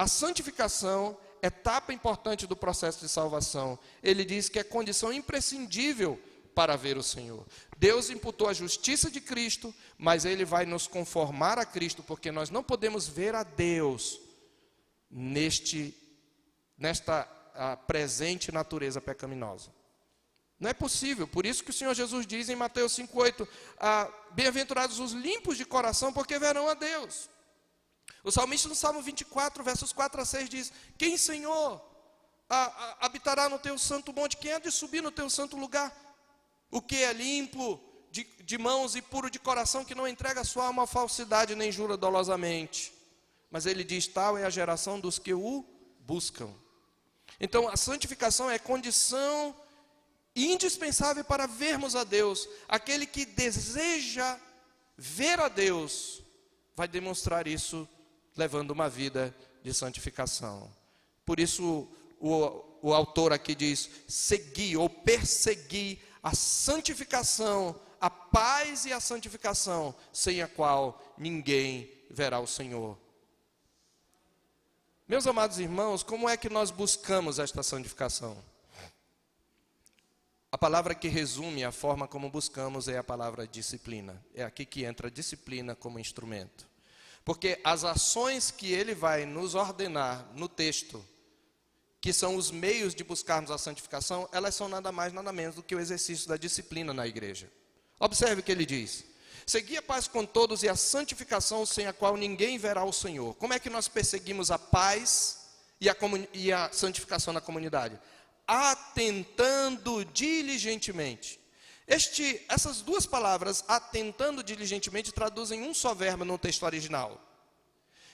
a santificação, etapa importante do processo de salvação. Ele diz que é condição imprescindível para ver o Senhor. Deus imputou a justiça de Cristo, mas Ele vai nos conformar a Cristo, porque nós não podemos ver a Deus nesta presente natureza pecaminosa. Não é possível. Por isso que o Senhor Jesus diz em Mateus 5,8, bem-aventurados os limpos de coração, porque verão a Deus. O salmista no Salmo 24, versos 4 a 6 diz: quem, Senhor, habitará no teu santo monte? Quem há de subir no teu santo lugar? O que é limpo de mãos e puro de coração, que não entrega a sua alma à falsidade, nem jura dolosamente. Mas ele diz: tal é a geração dos que o buscam. Então a santificação é condição indispensável para vermos a Deus. Aquele que deseja ver a Deus vai demonstrar isso levando uma vida de santificação. Por isso o autor aqui diz: segui ou persegui a santificação, a paz e a santificação, sem a qual ninguém verá o Senhor. Meus amados irmãos, como é que nós buscamos esta santificação? A palavra que resume a forma como buscamos é a palavra disciplina. É aqui que entra a disciplina como instrumento. Porque as ações que ele vai nos ordenar no texto, que são os meios de buscarmos a santificação, elas são nada mais, nada menos do que o exercício da disciplina na igreja. Observe o que ele diz: segui a paz com todos e a santificação, sem a qual ninguém verá o Senhor. Como é que nós perseguimos a paz e a santificação na comunidade? Atentando diligentemente. Essas duas palavras, atentando diligentemente, traduzem um só verbo no texto original.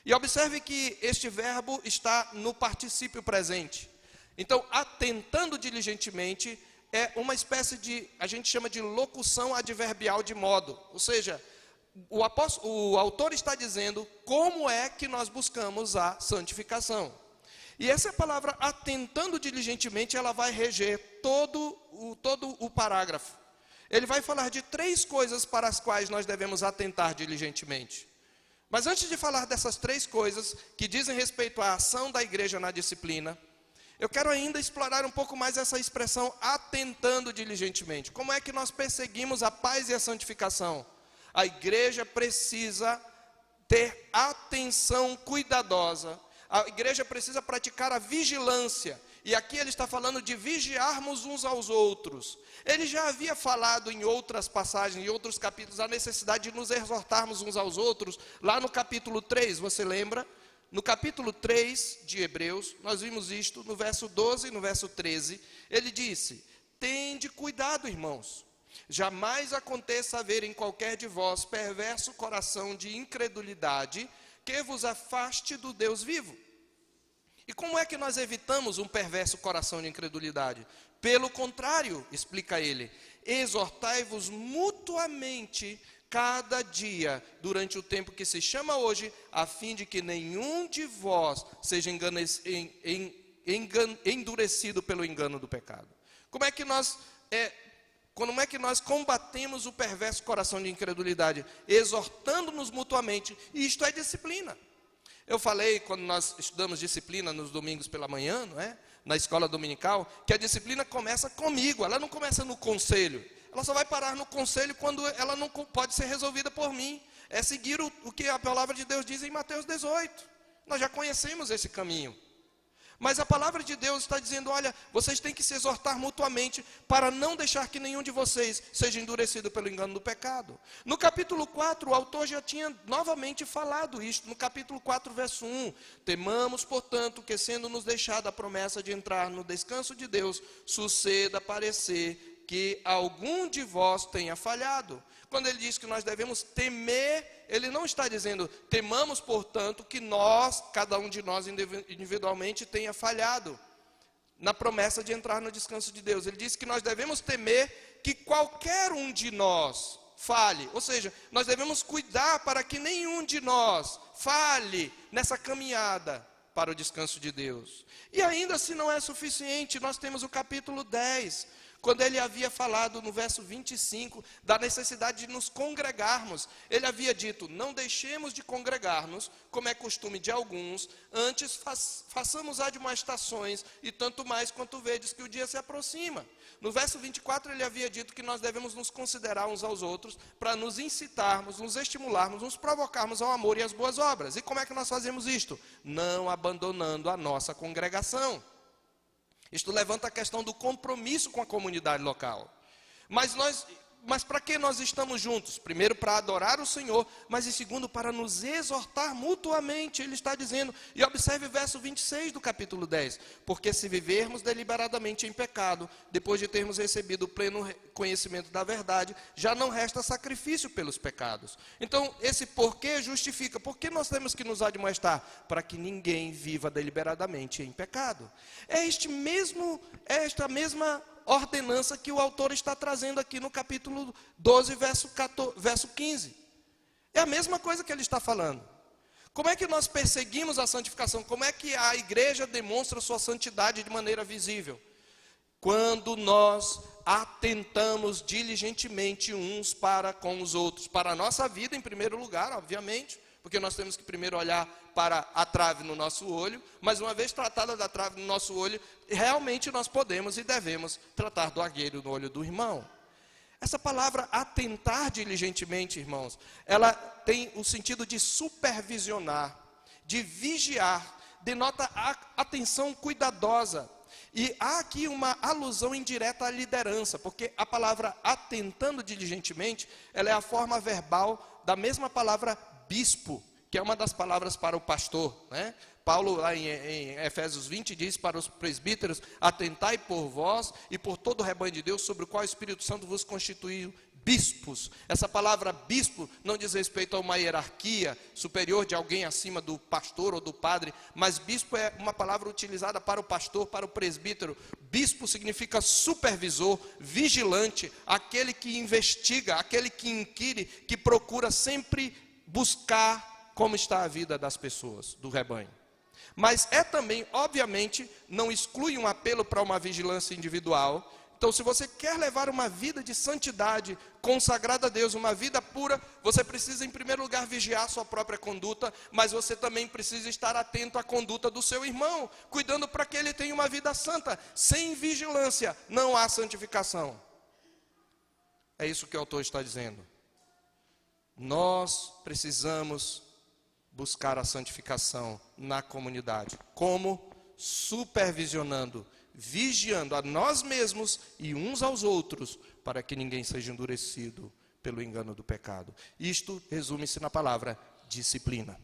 E observe que este verbo está no particípio presente. Então, atentando diligentemente é uma espécie de, a gente chama de locução adverbial de modo. Ou seja, o autor está dizendo como é que nós buscamos a santificação. E essa palavra atentando diligentemente, ela vai reger todo o parágrafo. Ele vai falar de 3 coisas para as quais nós devemos atentar diligentemente. Mas antes de falar dessas 3 coisas que dizem respeito à ação da igreja na disciplina, eu quero ainda explorar um pouco mais essa expressão atentando diligentemente. Como é que nós perseguimos a paz e a santificação? A igreja precisa ter atenção cuidadosa. A igreja precisa praticar a vigilância. E aqui ele está falando de vigiarmos uns aos outros. Ele já havia falado em outras passagens, em outros capítulos, a necessidade de nos exortarmos uns aos outros. Lá no capítulo 3, você lembra? No capítulo 3 de Hebreus, nós vimos isto no verso 12 e no verso 13. Ele disse: tende cuidado, irmãos. Jamais aconteça haver em qualquer de vós perverso coração de incredulidade, que vos afaste do Deus vivo. E como é que nós evitamos um perverso coração de incredulidade? Pelo contrário, explica ele, exortai-vos mutuamente cada dia, durante o tempo que se chama hoje, a fim de que nenhum de vós seja endurecido pelo engano do pecado. Como é que nós combatemos o perverso coração de incredulidade? Exortando-nos mutuamente, e isto é disciplina. Eu falei, quando nós estudamos disciplina nos domingos pela manhã, não é? Na escola dominical, que a disciplina começa comigo, ela não começa no conselho. Ela só vai parar no conselho quando ela não pode ser resolvida por mim. É seguir o que a palavra de Deus diz em Mateus 18. Nós já conhecemos esse caminho. Mas a palavra de Deus está dizendo: olha, vocês têm que se exortar mutuamente para não deixar que nenhum de vocês seja endurecido pelo engano do pecado. No capítulo 4, o autor já tinha novamente falado isto. No capítulo 4, verso 1. Temamos, portanto, que sendo nos deixada a promessa de entrar no descanso de Deus, suceda parecer que algum de vós tenha falhado. Quando ele diz que nós devemos temer, ele não está dizendo: temamos, portanto, que cada um de nós individualmente tenha falhado na promessa de entrar no descanso de Deus. Ele diz que nós devemos temer que qualquer um de nós falhe. Ou seja, nós devemos cuidar para que nenhum de nós falhe nessa caminhada para o descanso de Deus. E ainda se não é suficiente, nós temos o capítulo 10, quando ele havia falado no verso 25 da necessidade de nos congregarmos. Ele havia dito: não deixemos de congregar-nos, como é costume de alguns, antes façamos admoestações, e tanto mais quanto vedes que o dia se aproxima. No verso 24 ele havia dito que nós devemos nos considerar uns aos outros para nos incitarmos, nos estimularmos, nos provocarmos ao amor e às boas obras. E como é que nós fazemos isto? Não abandonando a nossa congregação. Isto levanta a questão do compromisso com a comunidade local. Mas para que nós estamos juntos? Primeiro, para adorar o Senhor, mas em segundo, para nos exortar mutuamente. Ele está dizendo, e observe o verso 26 do capítulo 10. Porque se vivermos deliberadamente em pecado, depois de termos recebido o pleno conhecimento da verdade, já não resta sacrifício pelos pecados. Então, esse porquê justifica. Por que nós temos que nos admoestar? Para que ninguém viva deliberadamente em pecado. É esta mesma ordenança que o autor está trazendo aqui no capítulo 12, verso 15. É a mesma coisa que ele está falando. Como é que nós perseguimos a santificação? Como é que a igreja demonstra sua santidade de maneira visível? Quando nós atentamos diligentemente uns para com os outros. Para a nossa vida, em primeiro lugar, obviamente, porque nós temos que primeiro olhar para a trave no nosso olho, mas uma vez tratada da trave no nosso olho, realmente nós podemos e devemos tratar do argueiro no olho do irmão. Essa palavra atentar diligentemente, irmãos, ela tem o sentido de supervisionar, de vigiar, denota a atenção cuidadosa. E há aqui uma alusão indireta à liderança, porque a palavra atentando diligentemente, ela é a forma verbal da mesma palavra bispo, que é uma das palavras para o pastor, né? Paulo, lá em Efésios 20, diz para os presbíteros: atentai por vós e por todo o rebanho de Deus, sobre o qual o Espírito Santo vos constituiu bispos. Essa palavra bispo não diz respeito a uma hierarquia superior de alguém acima do pastor ou do padre, mas bispo é uma palavra utilizada para o pastor, para o presbítero. Bispo significa supervisor, vigilante, aquele que investiga, aquele que inquire, que procura sempre buscar como está a vida das pessoas, do rebanho. Mas é também, obviamente, não exclui um apelo para uma vigilância individual. Então, se você quer levar uma vida de santidade, consagrada a Deus, uma vida pura, você precisa, em primeiro lugar, vigiar a sua própria conduta, mas você também precisa estar atento à conduta do seu irmão, cuidando para que ele tenha uma vida santa. Sem vigilância, não há santificação. É isso que o autor está dizendo. Nós precisamos buscar a santificação na comunidade. Como? Supervisionando, vigiando a nós mesmos e uns aos outros, para que ninguém seja endurecido pelo engano do pecado. Isto resume-se na palavra disciplina.